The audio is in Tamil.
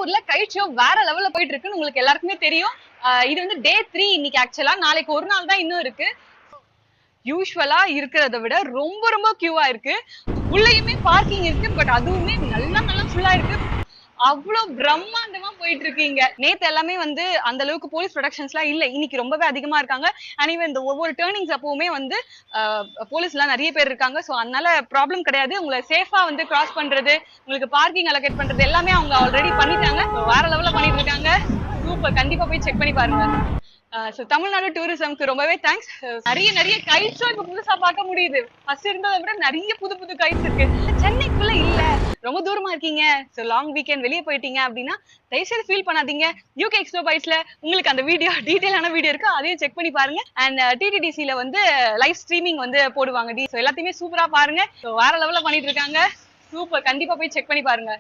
தஞ்சாவூர்ல கைட் ஷோ வேற லெவல்ல போயிட்டு இருக்குன்னு உங்களுக்கு எல்லாருக்குமே தெரியும். இது வந்து டே 3 இன்னைக்கு. ஆக்சுவலா நாளைக்கு ஒரு நாள் தான் இன்னும் இருக்கு. யூஸ்வலா இருக்கிறத விட ரொம்ப ரொம்ப கியூவா இருக்கு. உள்ளயுமே பார்க்கிங் இருக்கு, பட் அதுவுமே நல்லா ஃபுல்லா இருக்கு. அவ்வளவு பிரம்மாண்டமா போயிட்டு இருக்கீங்க. நேத்து எல்லாமே வந்து அந்த அளவுக்கு போலீஸ் ப்ரொடக்ஷன்ஸ்லாம் இல்ல. இன்னைக்கு ரொம்பவே அதிகமா இருக்காங்க. அண்ட் ஈவன் இந்த ஒவ்வொரு டர்னிங்ஸ் அப்பவுமே வந்து போலீஸ் எல்லாம் நிறைய பேர் இருக்காங்க. சோ அதனால ப்ராப்ளம் கிடையாது. உங்களை சேஃபா வந்து கிராஸ் பண்றது, உங்களுக்கு பார்க்கிங் அலோகேட் பண்றது எல்லாமே அவங்க ஆல்ரெடி பண்ணிட்டாங்க. வேற லெவல்ல பண்ணிட்டு இருக்காங்க. சூப்பர். கண்டிப்பா போய் செக் பண்ணி பாருங்க. தமிழ்நாடு டூரிசம்க்கு ரொம்பவே தேங்க்ஸ். நிறைய கைட்ஸும் இப்ப புதுசா பார்க்க முடியுது. ஃபர்ஸ்ட் இருந்ததை விட நிறைய புது கைட்ஸ் இருக்கு. சென்னைக்குள்ள இல்ல, ரொம்ப தூரமா இருக்கீங்க, சோ லாங் வீக்கெண்ட் வெளியே போயிட்டீங்க அப்படின்னா தயவுசெய்து ஃபீல் பண்ணாதீங்க. யூகே எக்ஸ்ப்ளோர் பைட்ஸ்ல உங்களுக்கு அந்த வீடியோ டீடைலான வீடியோ இருக்கு, அதையும் செக் பண்ணி பாருங்க. அண்ட் டிடிடிசில வந்து லைவ் ஸ்ட்ரீமிங் வந்து போடுவாங்க. எல்லாத்தையுமே சூப்பரா பாருங்க. வேற லெவல்ல பண்ணிட்டு இருக்காங்க. சூப்பர். கண்டிப்பா போய் செக் பண்ணி பாருங்க.